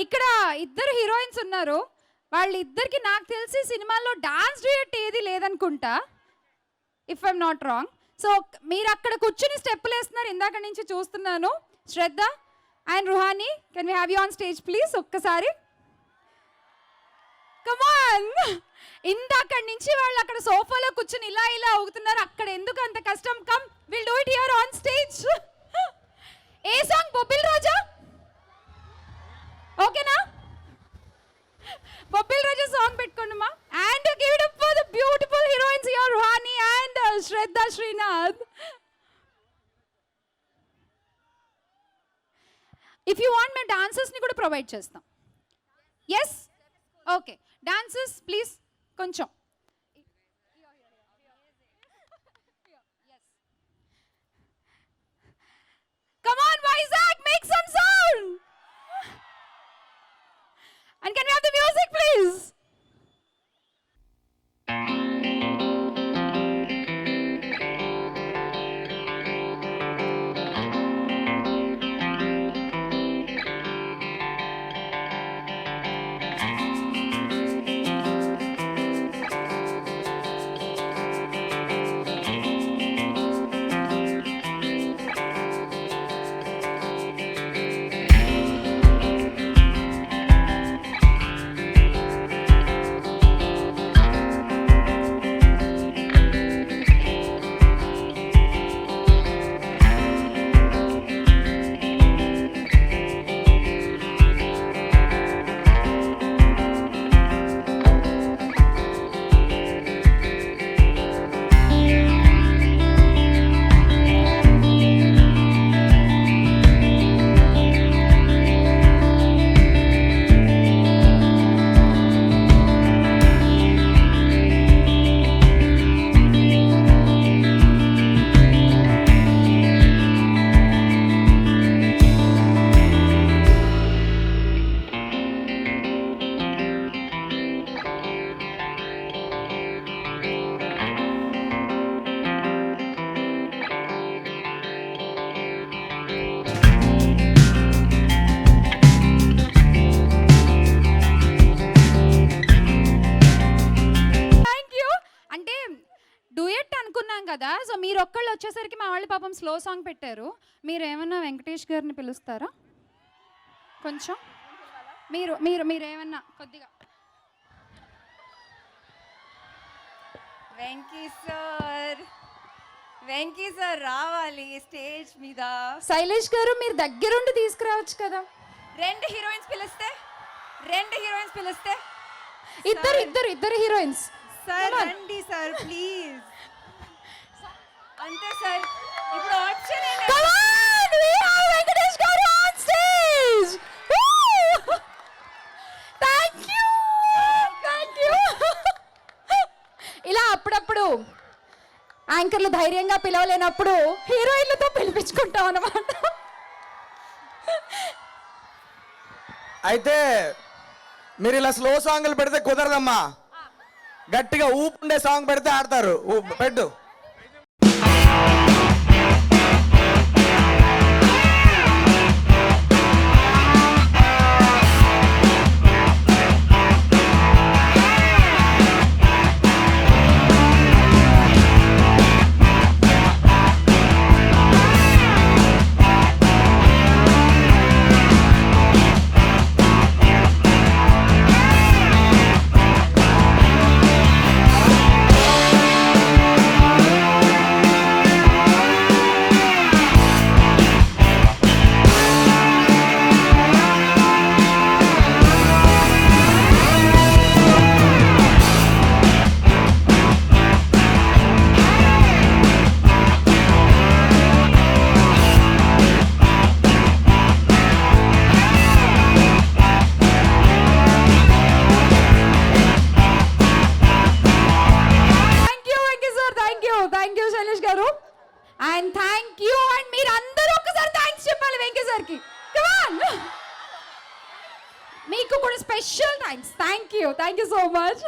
ఇక్కడ ఇద్దరు హీరోయిన్స్ ఉన్నారు. వాళ్ళిద్దరికి నాకు తెలిసి సినిమాలో డాన్స్ డ్యూయట్ ఏది లేదనుకుంటా, if I'm not wrong. So మీరు అక్కడ కూర్చుని స్టెప్పులు వేస్తున్నారు, ఇందాక నుంచి చూస్తున్నాను. Shraddha and Ruhani, can we have you on stage please? ఒక్కసారి కమాన్. ఇందాక నుంచి వాళ్ళు అక్కడ సోఫాలో కూర్చుని ఇలా ఇలా ఊగుతున్నారు, అక్కడ ఎందుకు అంత కష్టం? Come, will do it here on stage. A song? Bobbili Roja, ఓకేనా? బొబ్బిల్ రోజా సాంగ్ పెట్టుకోండమ్మా. And give it up for the beautiful heroines here, Ruhani and Shraddha Srinath. If you want మేము డాన్సర్స్ని కూడా ప్రొవైడ్ చేస్తాం. Yes, okay. డాన్సర్స్ ప్లీజ్ కొంచెం. Come on, Vizag, make some sound. And can we have the music, please? కదా, so మీరు ఒక్కళ్ళు వచ్చేసరికి మా వాళ్ళు పాపం స్లో సాంగ్ పెట్టారు. మీరు ఏమన్నా వెంకటేష్ గారిని పిలుస్తారా కొంచెం? మీరు మీరు మీరు ఏమన్నా కొద్దిగా. వెంకీ సార్ రావాలి స్టేజ్ మీద. శైలేష్ గారు మీరు దగ్గరుండి తీసుకురావచ్చు కదా. రెండు హీరోయిన్స్ పిలిస్తే ఇద్దరు హీరోయిన్స్. సార్ రండి సార్ ప్లీజ్. అంతే సార్, ఇప్పుడు ఆప్షన్ వెంకటేష్ గారు ఆన్ స్టేజ్. ఇలా అప్పుడప్పుడు యాంకర్లు ధైర్యంగా పిలవలేనప్పుడు హీరోయిన్లతో పిలిపించుకుంటాం అన్నమాట. అయితే మీరు ఇలా స్లో సాంగ్లు పెడితే కుదరదమ్మా, గట్టిగా ఊపుండే సాంగ్ పెడితే ఆడతారు. పెట్టు. And thank you. అండ్ మీరు అందరూ ఒక్కసారి థ్యాంక్స్ చెప్పాలి వెంకీ సార్కి. కమాన్, మీకు కూడా special thanks. Thank you so much.